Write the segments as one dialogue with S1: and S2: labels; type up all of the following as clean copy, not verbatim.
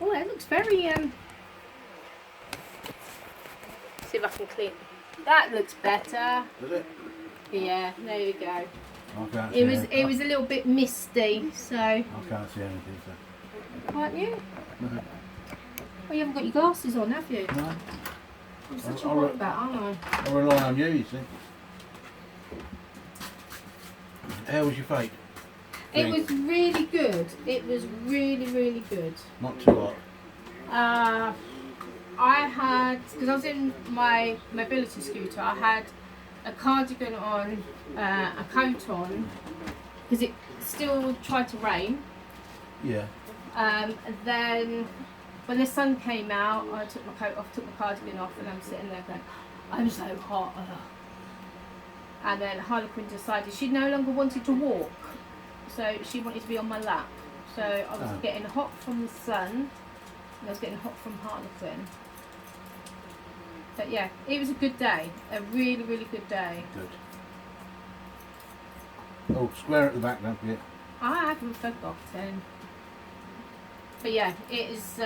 S1: Oh, it looks very see if I can clean. That looks better.
S2: Does it?
S1: Yeah, there you go.
S2: I can't see
S1: It was
S2: anything.
S1: it was a little bit misty, so
S2: I can't see anything, so.
S1: can't you?
S2: No.
S1: Well, you haven't got your glasses on, have you?
S2: No.
S1: I'm such a
S2: I'll-
S1: white bat, aren't I?
S2: I rely on you see. How was your fate?
S1: It was really good. It was really, really good.
S2: Not too hot.
S1: I had, because I was in my mobility scooter, I had a cardigan on, a coat on, because it still tried to rain.
S2: Yeah.
S1: And then when the sun came out, I took my coat off, took my cardigan off, and I'm sitting there going, I'm so hot. Ugh. And then Harlequin decided she no longer wanted to walk, so she wanted to be on my lap. So I was getting hot from the sun, and I was getting hot from Harlequin. But yeah, it was a good day, a really, really good day.
S2: Good. Oh, square at the back, don't forget.
S1: I haven't forgotten. But yeah, it is.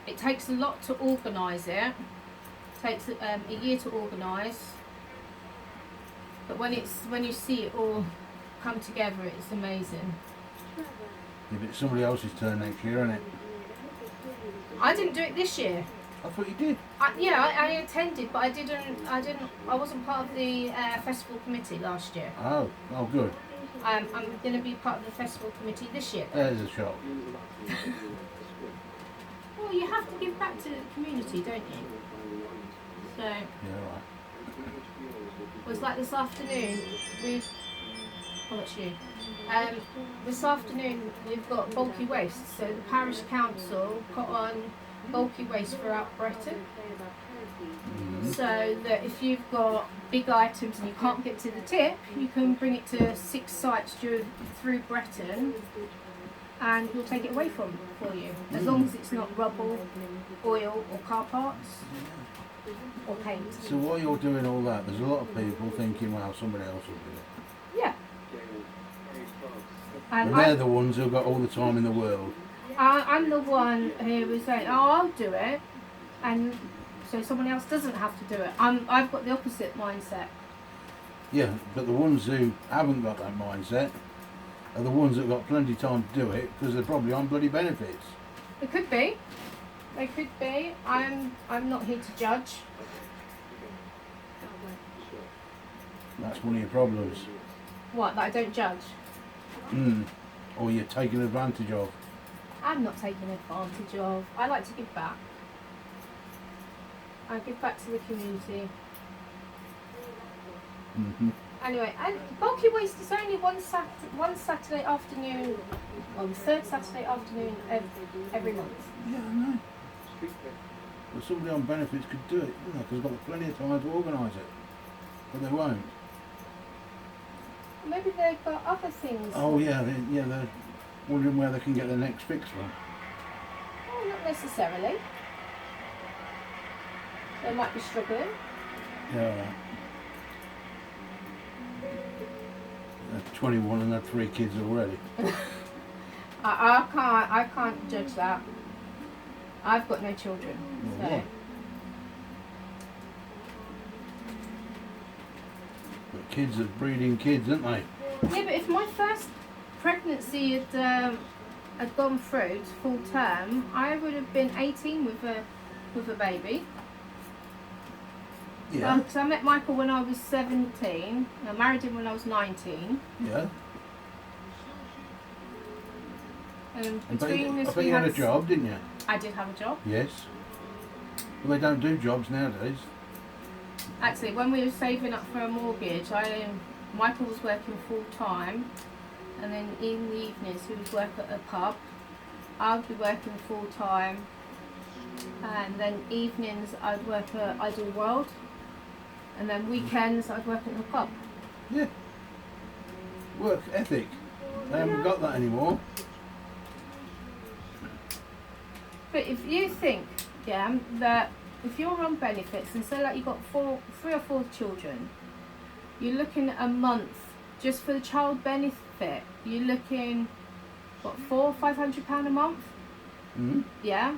S1: It takes a lot to organise it. It takes a year to organise. But when you see it all come together, it's amazing.
S2: Yeah, but it's somebody else's turn next year, isn't it?
S1: I didn't do it this year.
S2: I thought you did.
S1: I attended, but I wasn't part of the festival committee last year.
S2: Oh, good.
S1: I'm going to be part of the festival committee this year.
S2: There's a shot.
S1: Well, you have to give back to the community, don't you? So,
S2: Yeah, right.
S1: it was like this afternoon, oh, that's you. This afternoon we've got bulky waste, so the parish council put on bulky waste throughout Bretton. So that if you've got big items and you can't get to the tip, you can bring it to 6 sites through Bretton, and we'll take it away for you, as long as it's not rubble, oil or car parts or paint.
S2: So while you're doing all that, there's a lot of people thinking, well, somebody else will do it.
S1: Yeah.
S2: And they're the ones who've got all the time in the world.
S1: I'm the one who was saying, oh, I'll do it, and so someone else doesn't have to do it. I've got the opposite mindset.
S2: Yeah, but the ones who haven't got that mindset are the ones that got plenty of time to do it because they're probably on bloody benefits.
S1: It could be. They could be. I'm not here to judge.
S2: That's one of your problems.
S1: What, that I don't judge?
S2: Or you're taken advantage of.
S1: I'm not taking advantage of. I like to give back. I give back to the community. Anyway, and bulky waste is only one Saturday afternoon, well, the third Saturday afternoon every month.
S2: Yeah, I know. But somebody on benefits could do it, because they've got plenty of time to organise it. But they won't.
S1: Maybe they've got other things.
S2: Oh yeah, they're wondering where they can get their next fix from.
S1: Oh, not necessarily. They might be struggling.
S2: Yeah, right. They're 21 and had 3 kids already.
S1: I can't judge that. I've got no children.
S2: Well,
S1: So.
S2: what? But kids are breeding kids, aren't they?
S1: Yeah, but if my first pregnancy had gone through to full term, I would have been 18 with a baby.
S2: Yeah.
S1: Because I met Michael when I was 17. I married him when I was 19.
S2: Yeah.
S1: And
S2: I bet
S1: between
S2: you,
S1: us,
S2: I bet you had a job, didn't you?
S1: I did have a job.
S2: Yes. Well, they don't do jobs nowadays.
S1: Actually, when we were saving up for a mortgage, Michael was working full time, and then in the evenings he would work at a pub. I would be working full time, and then evenings I'd work at Ideal World, and then weekends I'd work at the pub.
S2: Yeah. Work ethic. They haven't got that anymore.
S1: But if you think, yeah, that if you're on benefits and say like you've got 3 or 4 children, you're looking at a month just for the child benefit. You're looking, what, £400 or £500 a month? Yeah,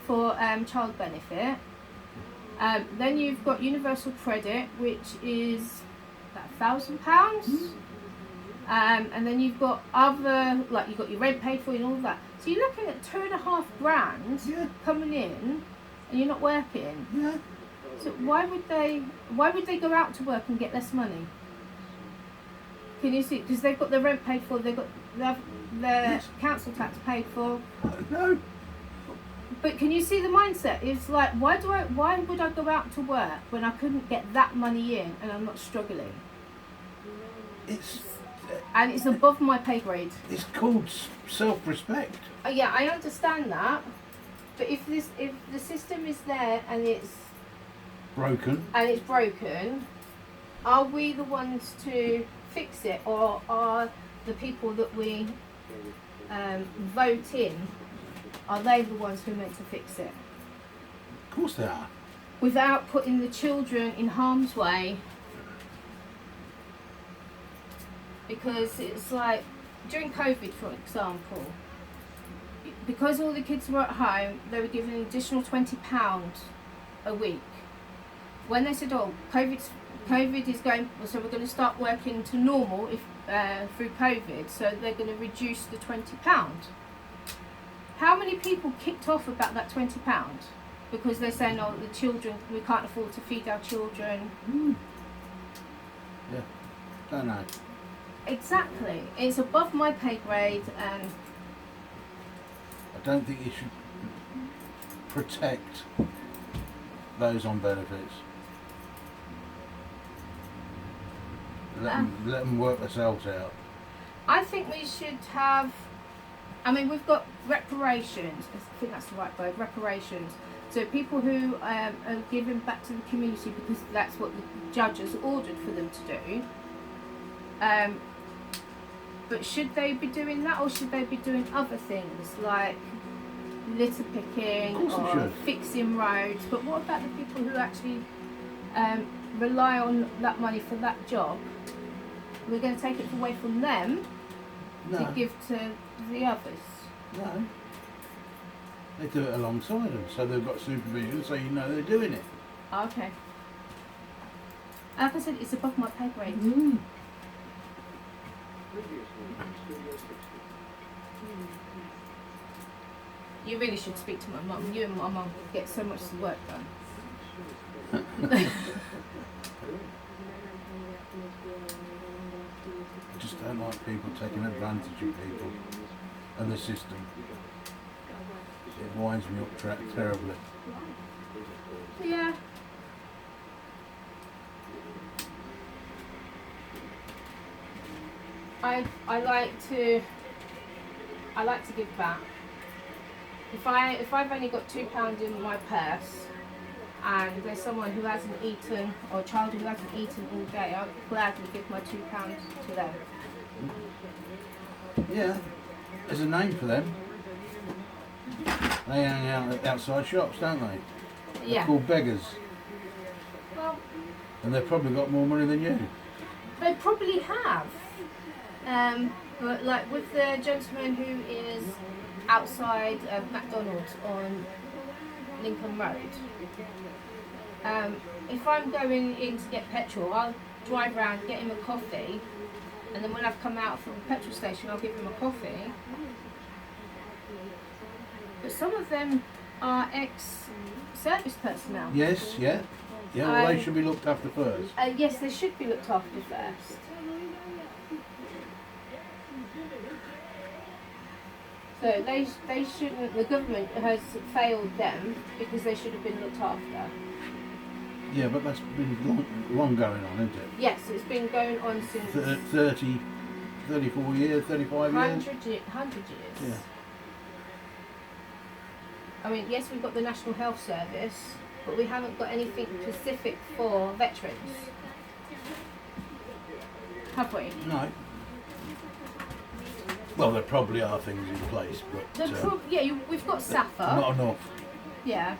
S1: for child benefit. Then you've got universal credit, which is about £1,000. And then you've got other, like you've got your rent paid for and all that. So you're looking at £2,500
S2: Yeah.
S1: coming in, and you're not working.
S2: Yeah.
S1: So why would they go out to work and get less money? Can you see? Because they've got their rent paid for, they've got their
S2: Yes.
S1: council tax paid for.
S2: No.
S1: But can you see the mindset? It's like, why would I go out to work when I couldn't get that money in and I'm not struggling? And it's above my pay grade.
S2: It's called self-respect.
S1: Yeah, I understand that. But if the system is there and it's
S2: Broken.
S1: are we the ones to fix it, or are the people that we vote in, are they the ones who are meant to fix it?
S2: Of course they are.
S1: Without putting the children in harm's way. Because it's like, during COVID, for example, because all the kids were at home, they were given an additional £20 a week. When they said, oh, COVID is going, so we're going to start working to normal through COVID, so they're going to reduce the £20. How many people kicked off about that £20? Because they're saying, oh, the children, we can't afford to feed our children.
S2: Yeah. Don't know.
S1: Exactly. It's above my pay grade, and
S2: I don't think you should protect those on benefits. Let them work themselves out.
S1: I think we should have, I mean, we've got reparations. I think that's the right word, reparations. So people who are giving back to the community because that's what the judge has ordered for them to do. But should they be doing that, or should they be doing other things like litter picking or fixing roads? But what about the people who actually rely on that money for that job? We're going to take it away from them to give to the others.
S2: No. They do it alongside them, so they've got supervision, so you know they're doing it.
S1: Okay. Like I said, it's above my pay grade. You really should speak to my mum. You and my mum get so much work done.
S2: I just don't like people taking advantage of people and the system. It winds me up terribly.
S1: Yeah. I like to give back. If I've only got £2 in my purse and there's someone who hasn't eaten, or a child who hasn't eaten all day, I'll gladly give my £2 to them.
S2: Yeah, there's a name for them. They hang out at outside shops, don't they?
S1: Yeah.
S2: They're called beggars.
S1: Well,
S2: And they've probably got more money than you.
S1: they probably have. But like with the gentleman who is outside McDonald's on Lincoln Road, if I'm going in to get petrol, I'll drive around, get him a coffee, and then when I've come out from the petrol station, I'll give him a coffee. But some of them are ex-service personnel.
S2: Yes, yeah. Yeah, well, they should be looked after first.
S1: Yes, they should be looked after first. So they shouldn't, the government has failed them because they should have been looked after.
S2: Yeah, but that's been long going on, isn't it?
S1: Yes, it's been going on since
S2: 30, 34 years, 35 years?
S1: 100 years.
S2: Yeah.
S1: I mean, yes, we've got the National Health Service, but we haven't got anything specific for veterans. Have we?
S2: No. Well, there probably are things in place, but
S1: we've got SAFA.
S2: not enough.
S1: Yeah,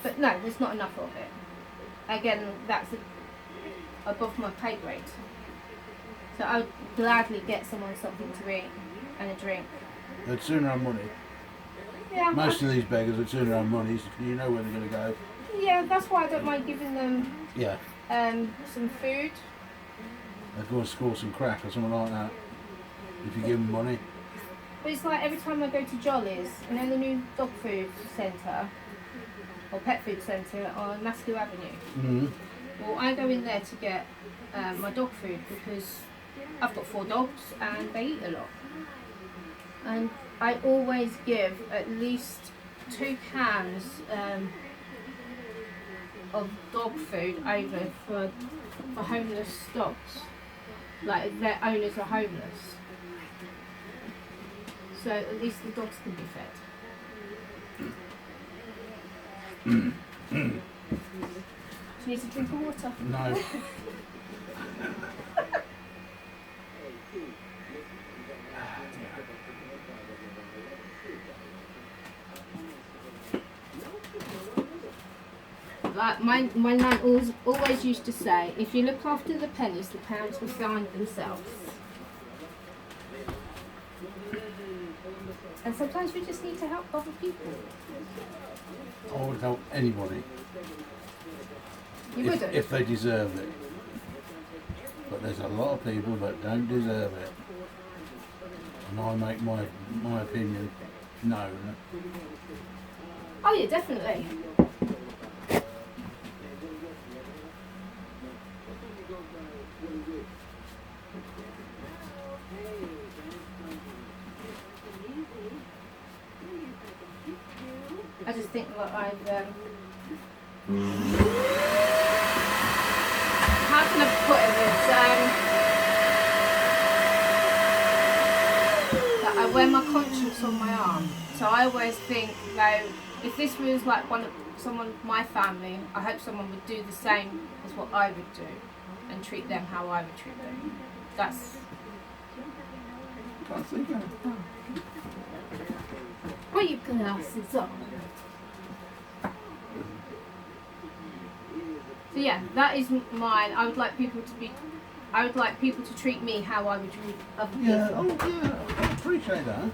S1: but no, there's not enough of it. Again, that's above my pay grade. So I would gladly get someone something to eat and a drink.
S2: They'd sooner have money.
S1: Yeah.
S2: Most of these beggars are turning around money, so you know where they're going to go.
S1: Yeah, that's why I don't mind giving them
S2: Yeah.
S1: some food.
S2: They'll go and score some crack or something like that. If you give them money.
S1: But it's like every time I go to Jolly's, you know the new dog food centre, or pet food centre on Maskew Avenue.
S2: Mm-hmm.
S1: Well, I go in there to get my dog food because I've got 4 dogs and they eat a lot. And I always give at least 2 cans of dog food over for homeless dogs. Like their owners are homeless. So at least the dogs can be fed. Do you need a drink of water?
S2: No.
S1: Like my nan always used to say, if you look after the pennies, the pounds will find themselves. And sometimes we just need to help other people.
S2: I would help anybody
S1: You wouldn't?
S2: if they deserve it. But there's a lot of people that don't deserve it. And I make my opinion known.
S1: Oh yeah, definitely. I just think that I've how can I put this? That I wear my conscience on my arm. So I always think, though, if this was like someone of my family, I hope someone would do the same as what I would do and treat them how I would treat them. That's.
S2: Can't think of it.
S1: What are your glasses on? So yeah, that is mine. I would like people to treat me how I would treat other people.
S2: Yeah, oh yeah, I appreciate that.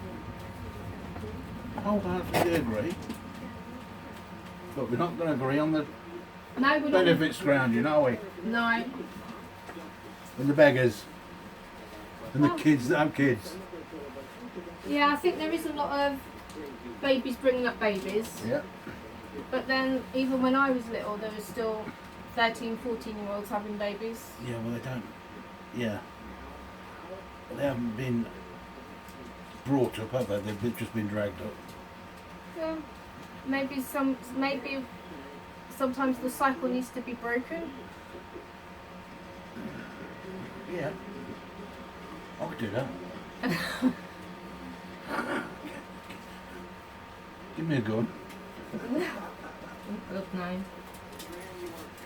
S2: I wholeheartedly agree. But we're not going to agree on the
S1: No, we're not.
S2: benefits scrounging, are we?
S1: No.
S2: And the beggars. And the
S1: Well-
S2: kids that have kids.
S1: Yeah, I think there is a lot of babies bringing up babies.
S2: Yeah.
S1: But then, even when I was little, there was still 13, 14-year-olds having babies.
S2: Yeah, well they don't. Yeah. They haven't been brought up, have they? They've just been dragged up.
S1: Yeah. Maybe sometimes the cycle needs to be broken.
S2: Yeah. I could do that. Give me a gun.
S1: God, no.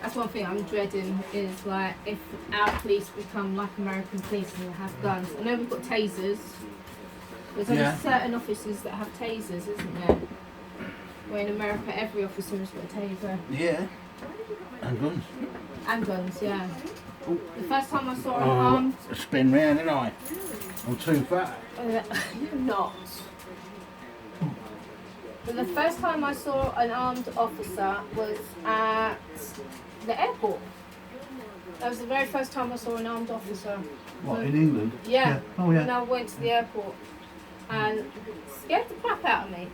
S1: That's one thing I'm dreading is like if our police become like American police and they have guns. I know we've got tasers. There's only certain officers that have tasers, isn't there? Where in America every officer has got a taser.
S2: Yeah. And guns.
S1: And guns, yeah. The first time I saw an armed...
S2: Spin round, and I'm too fat.
S1: You're not. But the first time I saw an armed officer was at the airport. That was the very first time I saw an armed officer.
S2: What, in England?
S1: Yeah.
S2: Oh yeah.
S1: When I went to the airport. And scared the crap out of me.